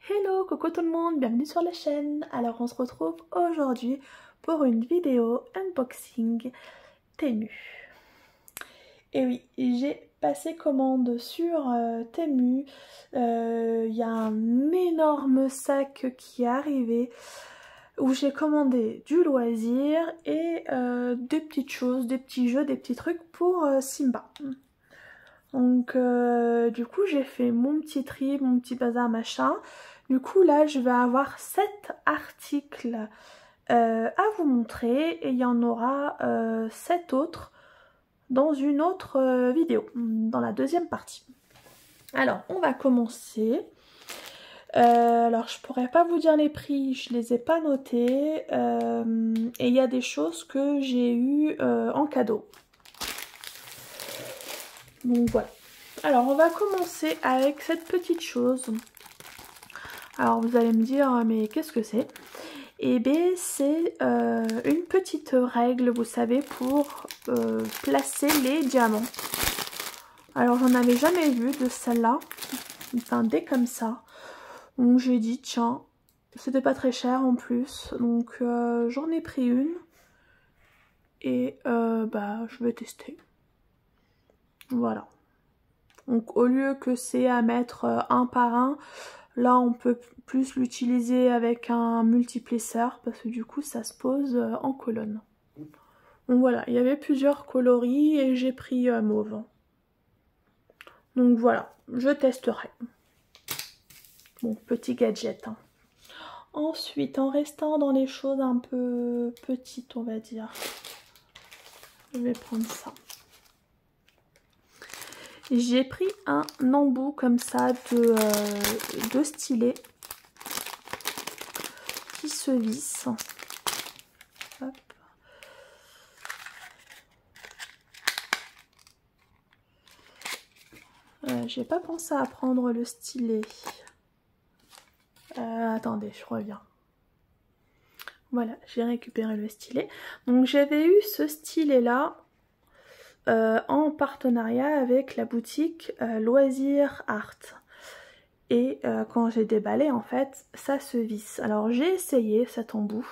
Hello, coucou tout le monde, bienvenue sur la chaîne. Alors on se retrouve aujourd'hui pour une vidéo unboxing Temu. Et oui, j'ai passé commande sur Temu. Il y a un énorme sac qui est arrivé où j'ai commandé du loisir et des petites choses, des petits jeux, des petits trucs pour Simba. Donc du coup j'ai fait mon petit tri, mon petit bazar machin. Du coup là je vais avoir 7 articles à vous montrer et il y en aura 7 autres dans une autre vidéo, dans la deuxième partie. Alors on va commencer. Alors je pourrais pas vous dire les prix, je les ai pas notés et il y a des choses que j'ai eues en cadeau. Donc voilà. Alors on va commencer avec cette petite chose. Alors vous allez me dire mais qu'est-ce que c'est? Eh bien c'est une petite règle, vous savez, pour placer les diamants. Alors j'en avais jamais vu de celle-là, enfin des comme ça. Donc j'ai dit tiens, c'était pas très cher en plus, donc j'en ai pris une et bah je vais tester. Voilà. Donc au lieu que c'est à mettre un par un, là on peut plus l'utiliser avec un multiplesseur parce que du coup ça se pose en colonne. Donc voilà, il y avait plusieurs coloris et j'ai pris mauve. Donc voilà, je testerai. Bon, petit gadget. Hein. Ensuite, en restant dans les choses un peu petites, on va dire, je vais prendre ça. J'ai pris un embout comme ça de stylet qui se visse. Hop. J'ai pas pensé à prendre le stylet. Attendez, je reviens. Voilà, j'ai récupéré le stylet. Donc j'avais eu ce stylet là en partenariat avec la boutique Loisirs Art. Et quand j'ai déballé, en fait, ça se visse. Alors j'ai essayé cet embout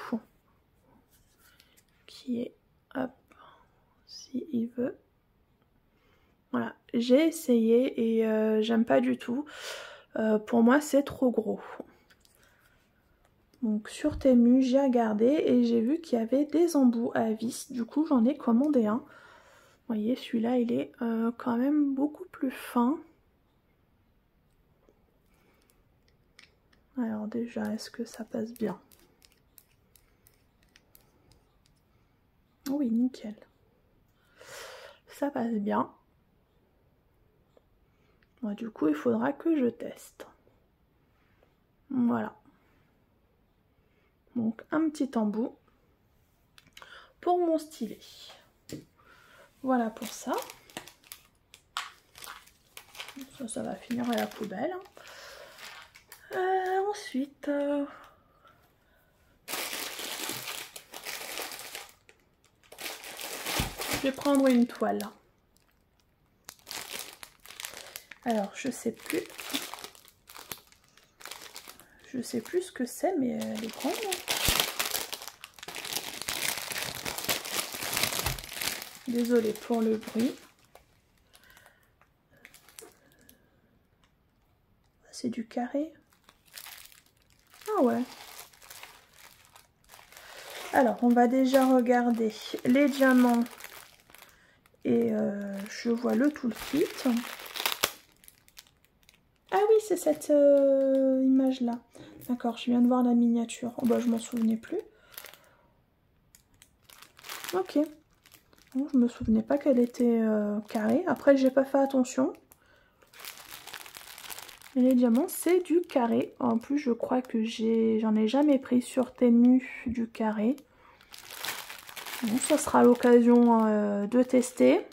qui est, hop, si il veut. Voilà, j'ai essayé et j'aime pas du tout. Pour moi, c'est trop gros. Donc sur Temu, j'ai regardé et j'ai vu qu'il y avait des embouts à vis. Du coup, j'en ai commandé un. Vous voyez, celui-là, il est quand même beaucoup plus fin. Alors déjà, est-ce que ça passe bien? Oui, nickel. Ça passe bien. Bon, du coup, il faudra que je teste. Voilà. Donc, un petit embout pour mon stylet. Voilà pour ça. Ça va finir à la poubelle. Ensuite... je vais prendre une toile. Alors, je sais plus ce que c'est, mais elle est grande. Désolée pour le bruit. C'est du carré. Ah ouais. Alors, on va déjà regarder les diamants. Et je vois le toolkit. Ah oui, c'est cette image-là. D'accord, je viens de voir la miniature. Oh bah, je m'en souvenais plus. Ok. Bon, je me souvenais pas qu'elle était carrée. Après, j'ai pas fait attention. Mais les diamants, c'est du carré. En plus, je crois que j'en ai jamais pris sur Temu du carré. Bon, ça sera l'occasion de tester.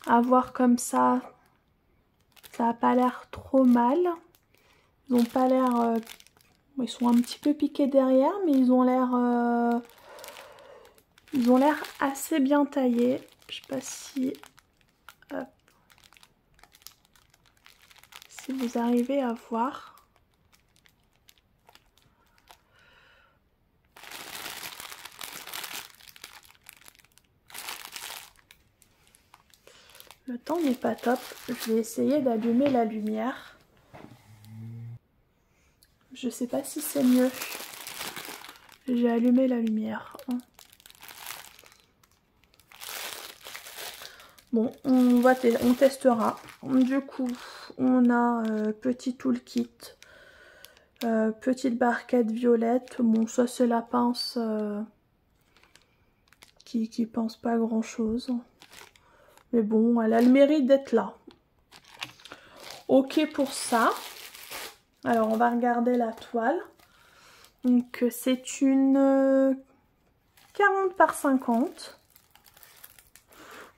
À voir comme ça n'a pas l'air trop mal. Ils ont pas l'air... ils sont un petit peu piqués derrière, mais ils ont l'air assez bien taillés. Je sais pas si... hop, si vous arrivez à voir. Le temps n'est pas top. Je vais essayer d'allumer la lumière. Je sais pas si c'est mieux. J'ai allumé la lumière. Bon, on testera. Du coup, on a petit toolkit, petite barquette violette. Bon, ça c'est la pince qui pense pas grand chose. Mais bon, elle a le mérite d'être là. Ok pour ça. Alors, on va regarder la toile. Donc, c'est une 40 par 50.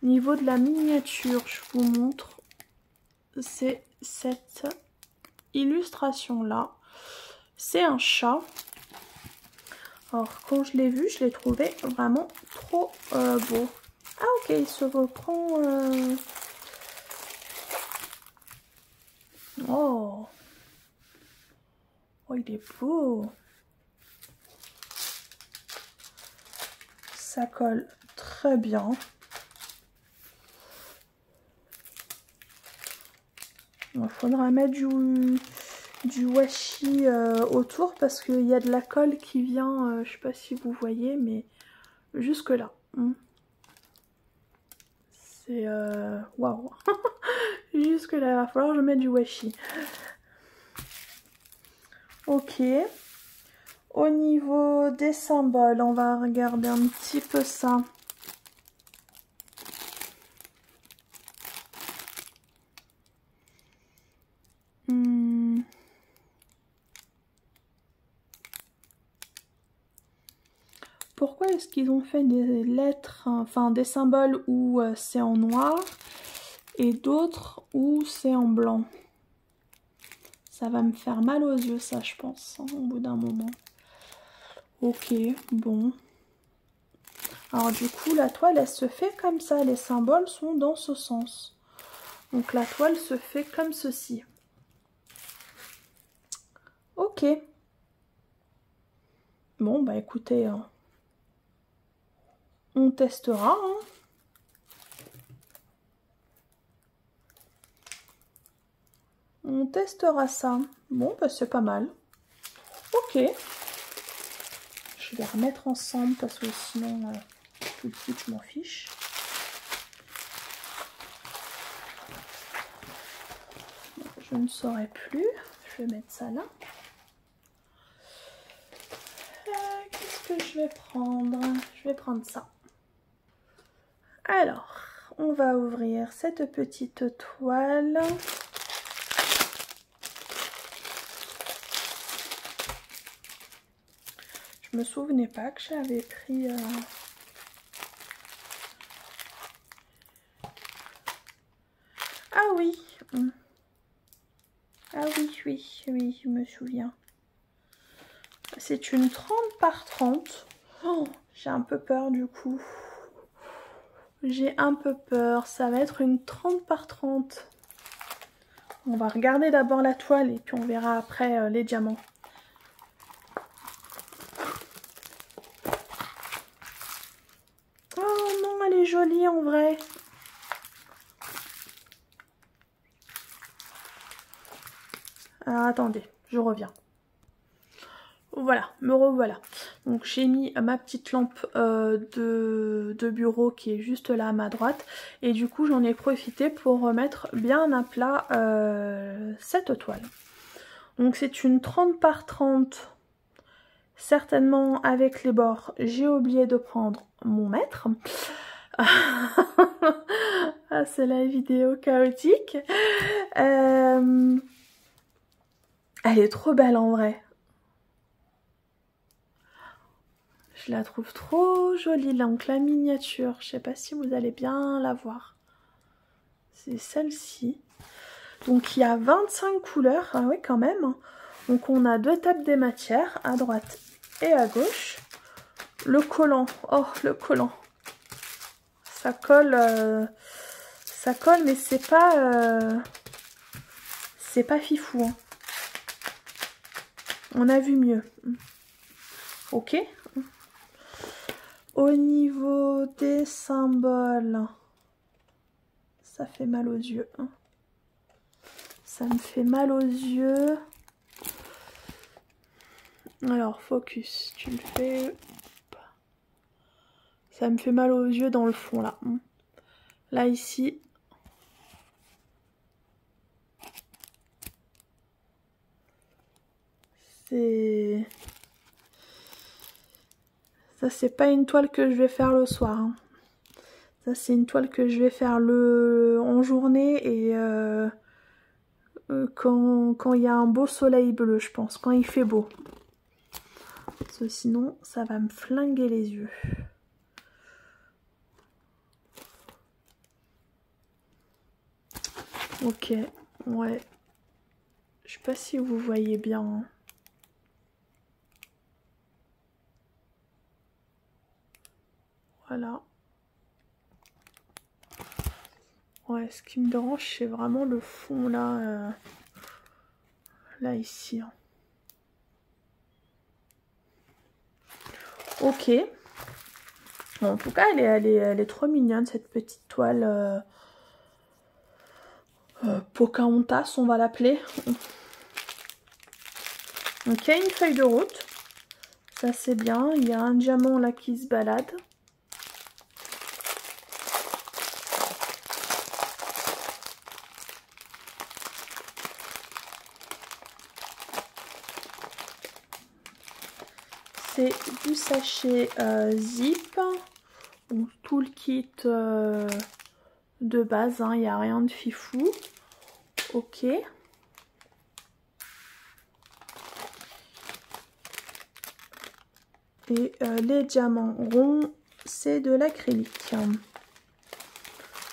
Au niveau de la miniature, je vous montre. C'est cette illustration-là. C'est un chat. Alors, quand je l'ai vu, je l'ai trouvé vraiment trop beau. Ah, ok, il se reprend... Oh! Oh, il est beau! Ça colle très bien. Il faudra mettre du washi autour parce qu'il y a de la colle qui vient, je sais pas si vous voyez, mais jusque là. C'est waouh. Jusque là, il va falloir que je mette du washi. Ok. Au niveau des symboles, on va regarder un petit peu ça. Pourquoi est-ce qu'ils ont fait des lettres, enfin des symboles où c'est en noir et d'autres où c'est en blanc? Ça va me faire mal aux yeux, ça, je pense, hein, au bout d'un moment. Ok, bon. Alors du coup, la toile, elle se fait comme ça. Les symboles sont dans ce sens. Donc la toile se fait comme ceci. Ok. Bon, bah écoutez, hein, on testera. Hein. On testera ça. Bon, bah c'est pas mal. Ok. Je vais remettre ensemble parce que sinon, tout de suite, je m'en fiche. Je ne saurais plus. Je vais mettre ça là. Qu'est-ce que je vais prendre? Je vais prendre ça. Alors, on va ouvrir cette petite toile. Je me souvenais pas que j'avais pris... Ah oui. Ah oui, je me souviens. C'est une 30 par 30. Oh, j'ai un peu peur du coup. J'ai un peu peur. Ça va être une 30 par 30. On va regarder d'abord la toile et puis on verra après les diamants. Oh non, elle est jolie en vrai. Alors attendez, je reviens. Voilà, me revoilà. Donc j'ai mis ma petite lampe de bureau qui est juste là à ma droite. Et du coup j'en ai profité pour remettre bien à plat cette toile. Donc c'est une 30 par 30. Certainement avec les bords, j'ai oublié de prendre mon mètre. Ah, c'est la vidéo chaotique. Elle est trop belle en vrai. Je la trouve trop jolie, donc la miniature, je sais pas si vous allez bien la voir. C'est celle-ci. Donc il y a 25 couleurs, ah oui quand même. Donc on a deux tables des matières, à droite et à gauche. Le collant, oh le collant. Ça colle mais c'est pas fifou. Hein. On a vu mieux. Ok. Au niveau des symboles, ça fait mal aux yeux. Ça me fait mal aux yeux. Alors, focus, tu le fais. Ça me fait mal aux yeux dans le fond, là. Là, ici. C'est... Ça, c'est pas une toile que je vais faire le soir. Hein. Ça, c'est une toile que je vais faire en journée et quand il y a un beau soleil bleu, je pense. Quand il fait beau. Parce que sinon, ça va me flinguer les yeux. Ok, ouais. Je sais pas si vous voyez bien. Hein. Voilà. Ouais, ce qui me dérange, c'est vraiment le fond là. Là, ici. Hein. Ok. Bon, en tout cas, elle est trop mignonne, cette petite toile. Pocahontas, on va l'appeler. Donc, il y a une feuille de route. Ça, c'est bien. Il y a un diamant là qui se balade. C'est du sachet zip. Donc, tout le kit de base. Il n'y a rien de fifou. Ok. Et les diamants ronds, c'est de l'acrylique.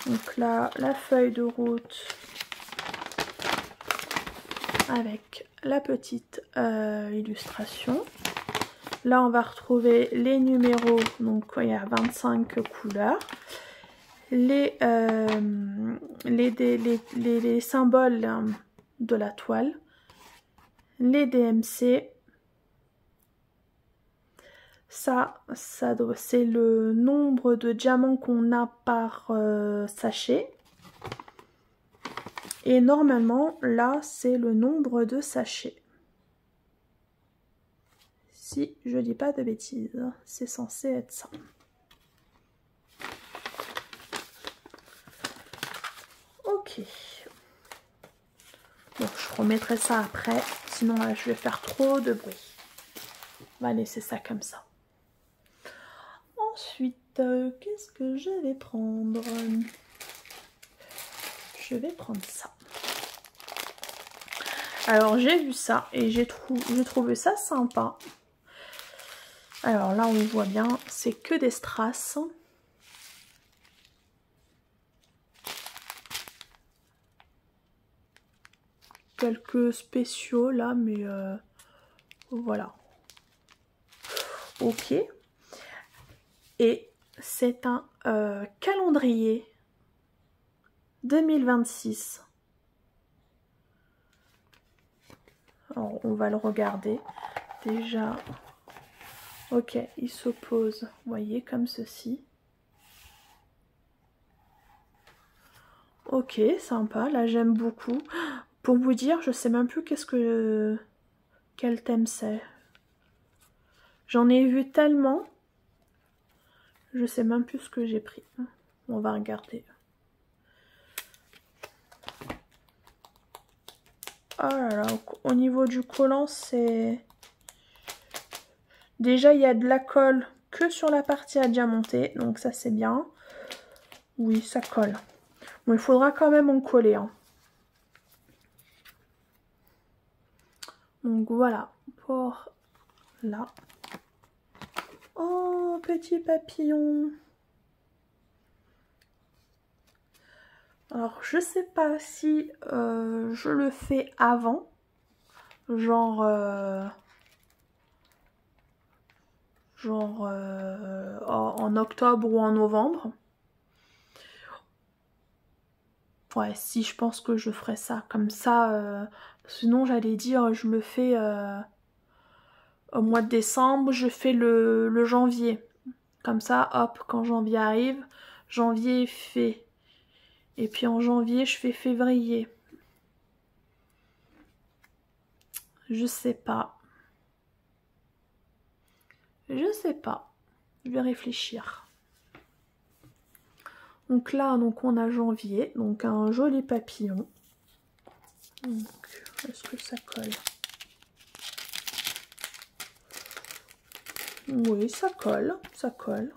Donc là, la feuille de route avec la petite illustration. Là, on va retrouver les numéros. Donc, il y a 25 couleurs. Les symboles de la toile. Les DMC. Ça c'est le nombre de diamants qu'on a par sachet. Et normalement, là, c'est le nombre de sachets. Si je dis pas de bêtises, c'est censé être ça. Ok. Bon, je remettrai ça après, sinon là, je vais faire trop de bruit. On va laisser ça comme ça. Ensuite, qu'est-ce que je vais prendre? Je vais prendre ça. Alors, j'ai vu ça et j'ai trouvé ça sympa. Alors là, on voit bien, c'est que des strass. Quelques spéciaux là, mais voilà. Ok. Et c'est un calendrier 2026. Alors, on va le regarder. Déjà, ok, il s'oppose, vous voyez, comme ceci. Ok, sympa, là j'aime beaucoup. Pour vous dire, je sais même plus quel thème c'est. J'en ai vu tellement, je sais même plus ce que j'ai pris. On va regarder. Oh là là, au niveau du collant, c'est... Déjà, il y a de la colle que sur la partie à diamanter, donc ça c'est bien. Oui, ça colle. Bon, il faudra quand même en coller. Hein. Donc voilà, pour là. Oh, petit papillon. Alors, je sais pas si je le fais avant, genre en octobre ou en novembre. Ouais, si, je pense que je ferai ça. Comme ça, sinon j'allais dire, je le fais au mois de décembre, je fais le janvier. Comme ça, hop, quand janvier arrive, janvier est fait. Et puis en janvier, je fais février. Je sais pas. Je sais pas. Je vais réfléchir. Donc là, on a janvier. Donc un joli papillon. Donc, est-ce que ça colle? Oui, ça colle. Ça colle.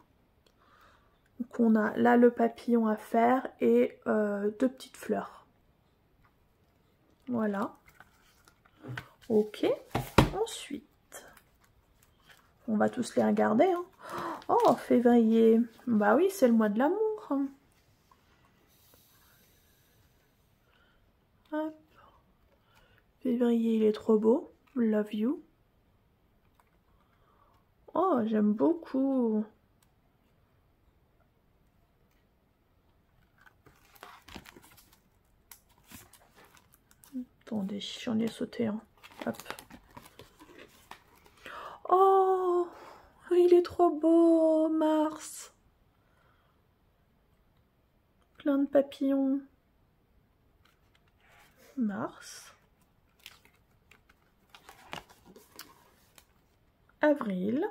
Donc on a là le papillon à faire et deux petites fleurs. Voilà. Ok. Ensuite, on va tous les regarder. Hein. Oh, février. Bah oui, c'est le mois de l'amour. Hop. Février, il est trop beau. Love you. Oh, j'aime beaucoup. Attendez, j'en ai sauté un. Hop. Oh, il est trop beau, Mars. Plein de papillons. Mars. Avril.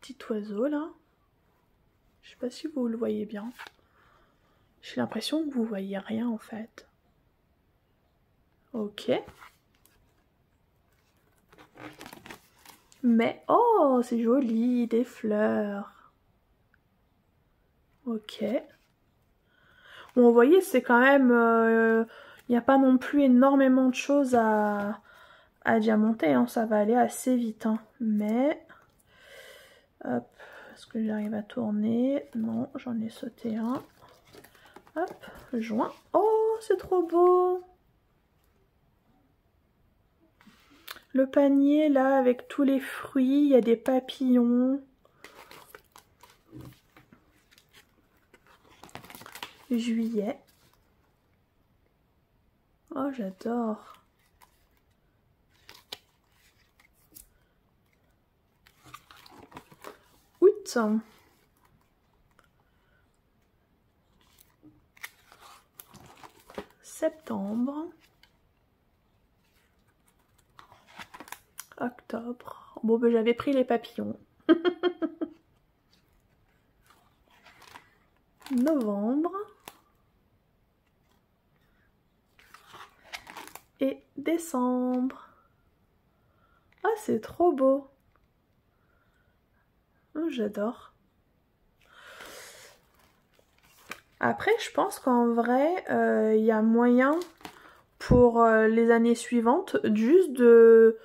Petit oiseau là. Je sais pas si vous le voyez bien. J'ai l'impression que vous voyez rien en fait. Ok. Mais oh, c'est joli, des fleurs. Ok. Bon, vous voyez, c'est quand même... Il n'y a pas non plus énormément de choses à diamanter. Hein. Ça va aller assez vite. Hein. Mais... Hop. Est-ce que j'arrive à tourner? Non, j'en ai sauté un. Hop. Joint. Oh, c'est trop beau. Le panier, là, avec tous les fruits. Il y a des papillons. Juillet. Oh, j'adore. Août. Septembre. Octobre. Bon, ben j'avais pris les papillons. Novembre. Et décembre. Ah, c'est trop beau. Oh, j'adore. Après, je pense qu'en vrai, il y a moyen pour les années suivantes juste de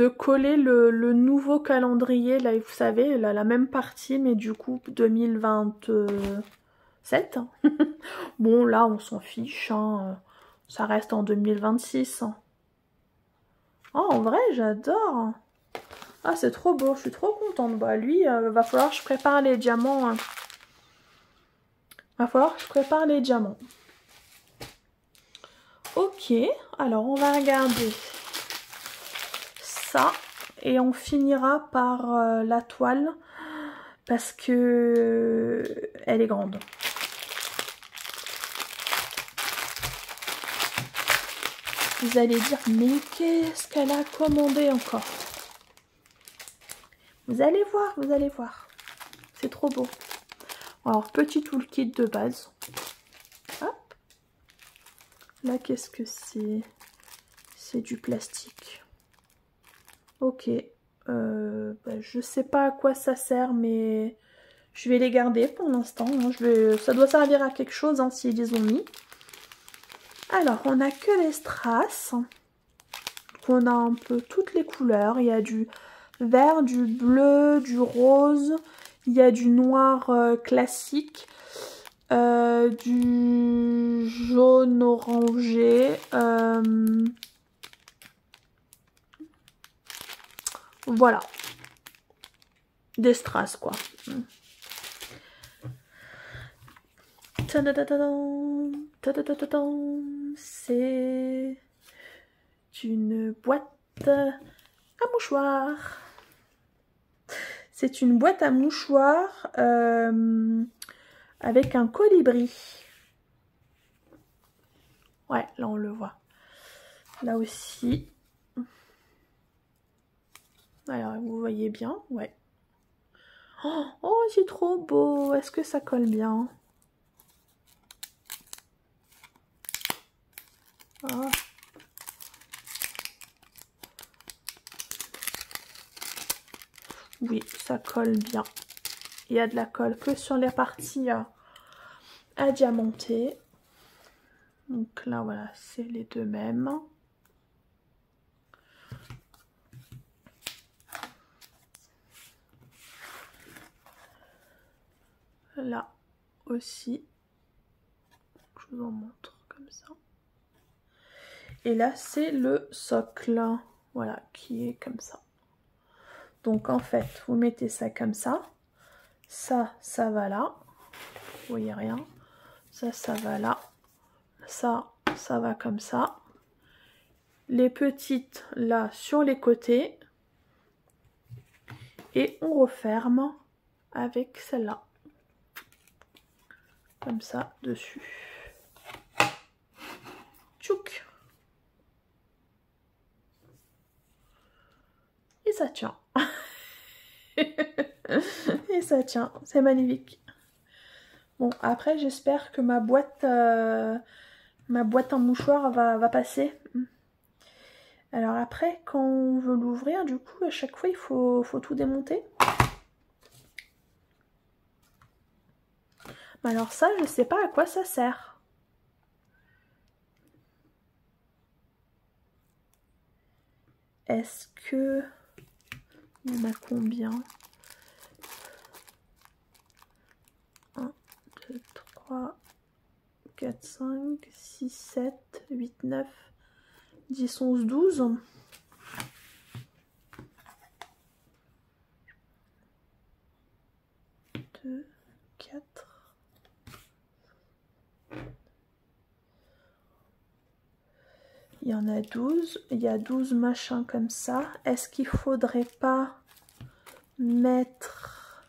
coller le nouveau calendrier, là, vous savez, la même partie, mais du coup 2027. Bon, là, on s'en fiche, hein. Ça reste en 2026. Oh, en vrai, j'adore. Ah, c'est trop beau, je suis trop contente. Bah, lui, va falloir que je prépare les diamants. Hein. Va falloir que je prépare les diamants. Ok, alors on va regarder ça et on finira par la toile parce que elle est grande. Vous allez dire, mais qu'est-ce qu'elle a commandé encore? Vous allez voir. C'est trop beau. Alors, petit toolkit de base. Hop. Là, qu'est-ce que c'est? C'est du plastique. Ok. Bah, je sais pas à quoi ça sert, mais je vais les garder pour l'instant. Hein. Ça doit servir à quelque chose hein, s'ils les ont mis. Alors, on a que les strass. On a un peu toutes les couleurs. Il y a du vert, du bleu, du rose. Il y a du noir classique. Du jaune orangé. Voilà. Des strass, quoi. C'est une boîte à mouchoirs. C'est une boîte à mouchoirs avec un colibri. Ouais, là on le voit. Là aussi. Alors, vous voyez bien, ouais. Oh, c'est trop beau. Est-ce que ça colle bien? Ah. Oui, ça colle bien. Il y a de la colle que sur les parties à diamanter. Donc là, voilà, c'est les deux mêmes. Là aussi. Je vous en montre comme ça. Et là, c'est le socle. Voilà, qui est comme ça. Donc en fait, vous mettez ça comme ça. Ça va là. Vous voyez rien. Ça va là. Ça va comme ça. Les petites là sur les côtés. Et on referme avec celle-là. Comme ça, dessus. Tchouk. Et ça tient. Et ça tient. C'est magnifique. Bon, après, j'espère que ma boîte en mouchoir va passer. Alors après, quand on veut l'ouvrir, du coup, à chaque fois, il faut tout démonter. Mais alors ça, je sais pas à quoi ça sert. Est-ce que... Il y en a combien? 1, 2, 3, 4, 5, 6, 7, 8, 9, 10, 11, 12. 2, 4. Il y en a 12. Il y a 12 machins comme ça. Est-ce qu'il faudrait pas mettre...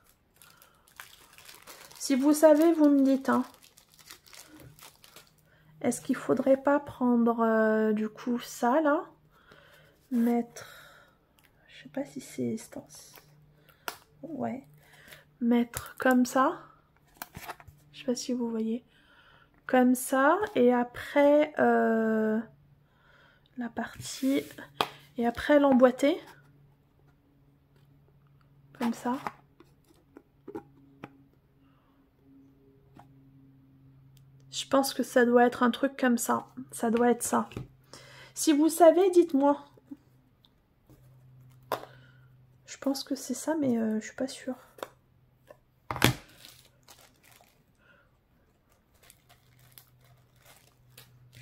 Si vous savez, vous me dites. Hein. Est-ce qu'il faudrait pas prendre du coup ça là? Mettre... Je sais pas si c'est stance. Ouais. Mettre comme ça. Je sais pas si vous voyez. Comme ça. Et après... la partie... Et après l'emboîter. Comme ça. Je pense que ça doit être un truc comme ça. Ça doit être ça. Si vous savez, dites-moi. Je pense que c'est ça, mais je suis pas sûre.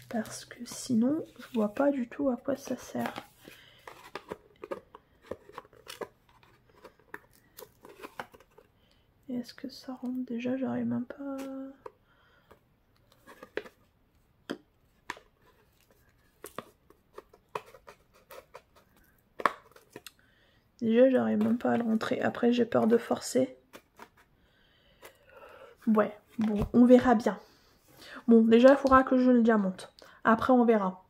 Parce que sinon, je vois pas du tout à quoi ça sert. Est-ce que ça rentre déjà? J'arrive même pas... Déjà, j'arrive même pas à le rentrer. Après, j'ai peur de forcer. Ouais, bon, on verra bien. Bon, déjà, il faudra que je le diamante. Après, on verra.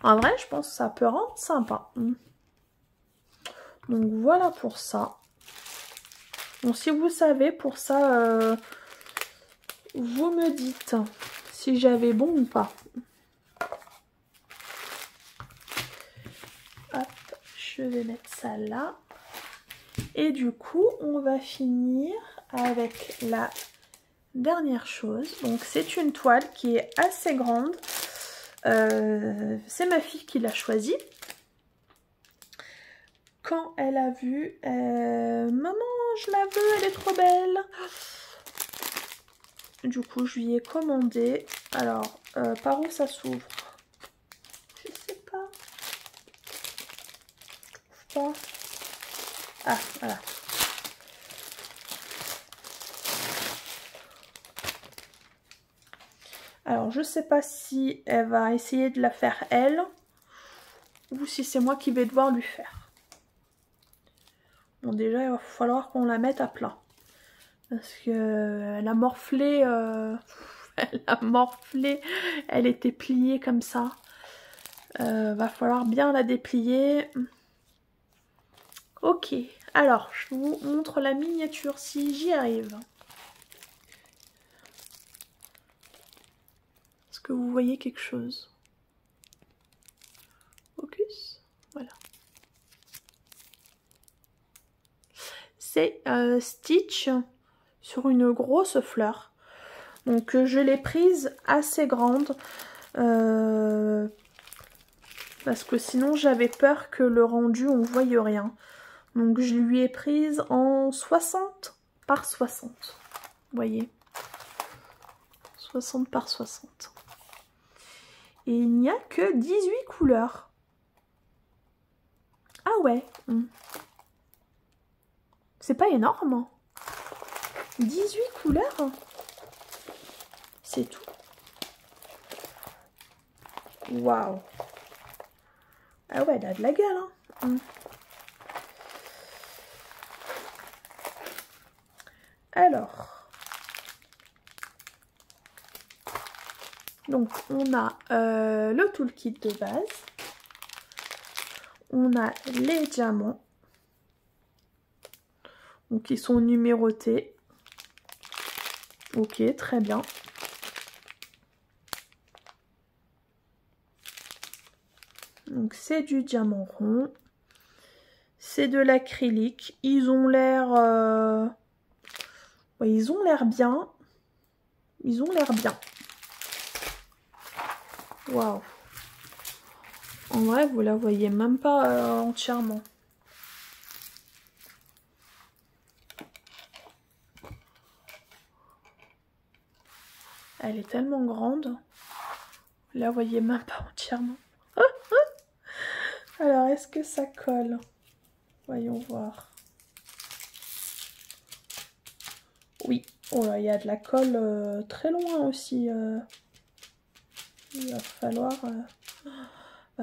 En vrai, je pense que ça peut rendre sympa. Donc, voilà pour ça. Bon, si vous savez, pour ça, vous me dites si j'avais bon ou pas. Hop, je vais mettre ça là. Et du coup, on va finir avec la dernière chose. Donc, c'est une toile qui est assez grande. C'est ma fille qui l'a choisie. Quand elle a vu, maman, je la veux, elle est trop belle. Du coup, je lui ai commandé. Alors, par où ça s'ouvre? Je sais pas. Je trouve pas. Ah, voilà. Alors, je sais pas si elle va essayer de la faire elle ou si c'est moi qui vais devoir lui faire. Bon, déjà, il va falloir qu'on la mette à plat. Parce que elle a morflé, elle a morflé, elle était pliée comme ça. Va falloir bien la déplier. Ok, alors je vous montre la miniature si j'y arrive. Est-ce que vous voyez quelque chose? Focus, voilà. C'est Stitch sur une grosse fleur. Donc je l'ai prise assez grande. Parce que sinon j'avais peur que le rendu on voie rien. Donc je lui ai prise en 60 par 60. Vous voyez, 60 par 60. Et il n'y a que 18 couleurs. Ah ouais. C'est pas énorme. 18 couleurs. C'est tout. Waouh. Ah ouais, elle a de la gueule. Hein. Alors. Donc, on a le toolkit de base. On a les diamants. Donc, ils sont numérotés. Ok, très bien. Donc, c'est du diamant rond. C'est de l'acrylique. Ils ont l'air... Ouais, ils ont l'air bien. Ils ont l'air bien. Waouh. En vrai, vous la voyez même pas entièrement. Elle est tellement grande. Vous la voyez même pas entièrement. Alors, est-ce que ça colle? Voyons voir. Oui. Oh là, il y a de la colle très loin aussi. Il va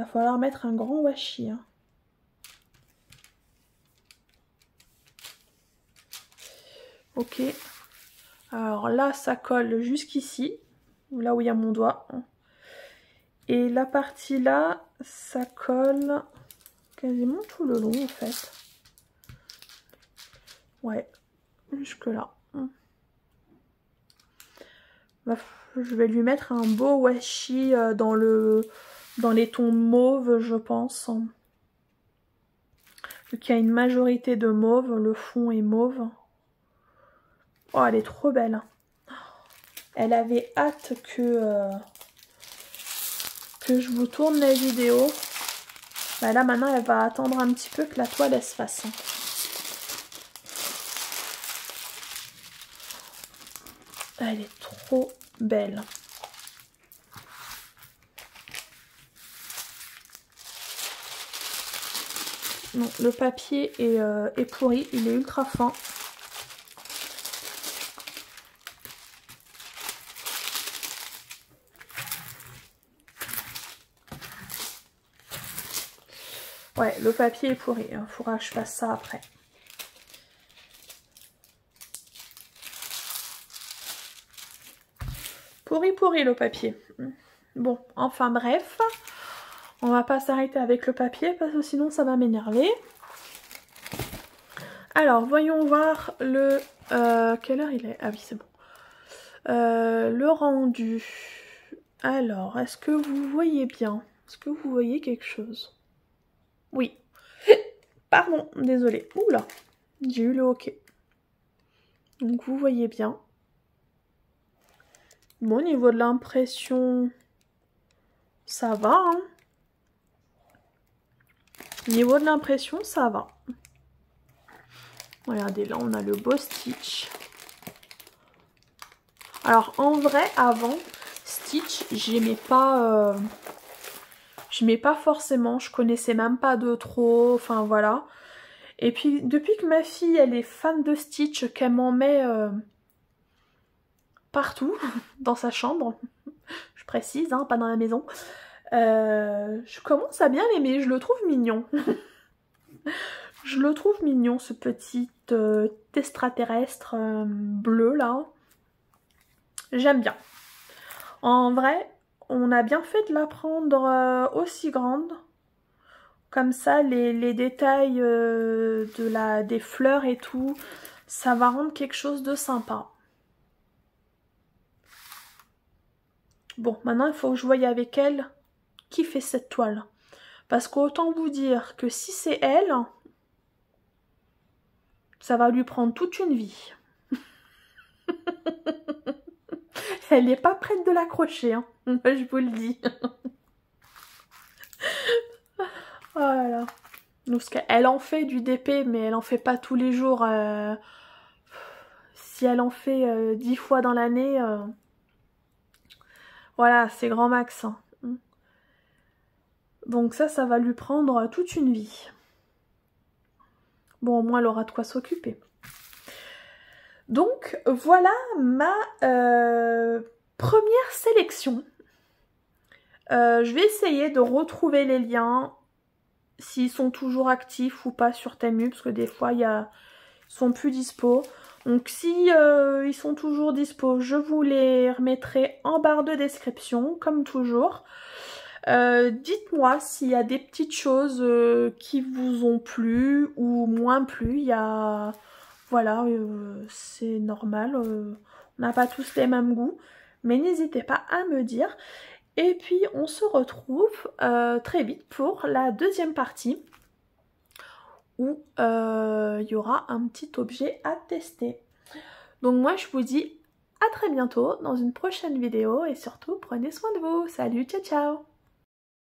falloir mettre un grand washi. Hein. Ok. Alors là, ça colle jusqu'ici. Là où il y a mon doigt. Et la partie là, ça colle quasiment tout le long en fait. Ouais, jusque là. Je vais lui mettre un beau washi dans les tons mauve, je pense. Vu qu'il y a une majorité de mauve, le fond est mauve. Oh, elle est trop belle. Elle avait hâte que je vous tourne la vidéo. Bah là, maintenant, elle va attendre un petit peu que la toile elle se fasse. Elle est trop belle. Non, le papier est pourri, il est ultra fin. Ouais, le papier est pourri, il faudra que je fasse ça après. Pourri le papier. Bon, enfin bref, on va pas s'arrêter avec le papier parce que sinon ça va m'énerver. Alors, voyons voir le... quelle heure il est? Ah oui, c'est bon. Le rendu. Alors, est-ce que vous voyez bien? Est-ce que vous voyez quelque chose? Oui. Pardon, désolée. Oula, j'ai eu le OK. Donc, vous voyez bien. Bon, au niveau de l'impression, ça va. Hein. Au niveau de l'impression, ça va. Regardez, là, on a le beau Stitch. Alors, en vrai, avant, Stitch, j'aimais pas forcément. Je connaissais même pas de trop. Enfin, voilà. Et puis, depuis que ma fille, elle est fan de Stitch, qu'elle m'en met partout, dans sa chambre, je précise, hein, pas dans la maison, je commence à bien l'aimer. Je le trouve mignon. Je le trouve mignon, ce petit extraterrestre bleu là. J'aime bien. En vrai, on a bien fait de la prendre aussi grande. Comme ça, les détails des fleurs et tout, ça va rendre quelque chose de sympa. Bon, maintenant, il faut que je voie avec elle qui fait cette toile. Parce qu'autant vous dire que si c'est elle, ça va lui prendre toute une vie. Elle n'est pas prête de l'accrocher, hein. Je vous le dis. Oh là là. Parce qu'elle en fait du DP, mais elle en fait pas tous les jours. Si elle en fait 10 fois dans l'année, voilà, c'est grand max. Hein. Donc ça va lui prendre toute une vie. Bon, au moins elle aura de quoi s'occuper. Donc voilà ma première sélection. Je vais essayer de retrouver les liens, s'ils sont toujours actifs ou pas sur Temu, parce que des fois ils sont plus dispo. Donc si ils sont toujours dispo, je vous les remettrai en barre de description, comme toujours. Dites-moi s'il y a des petites choses qui vous ont plu ou moins plu. Il y a... Voilà, c'est normal. On n'a pas tous les mêmes goûts. Mais n'hésitez pas à me dire. Et puis on se retrouve très vite pour la deuxième partie où il y aura un petit objet à tester. Donc moi je vous dis à très bientôt dans une prochaine vidéo et surtout prenez soin de vous. Salut, ciao ciao!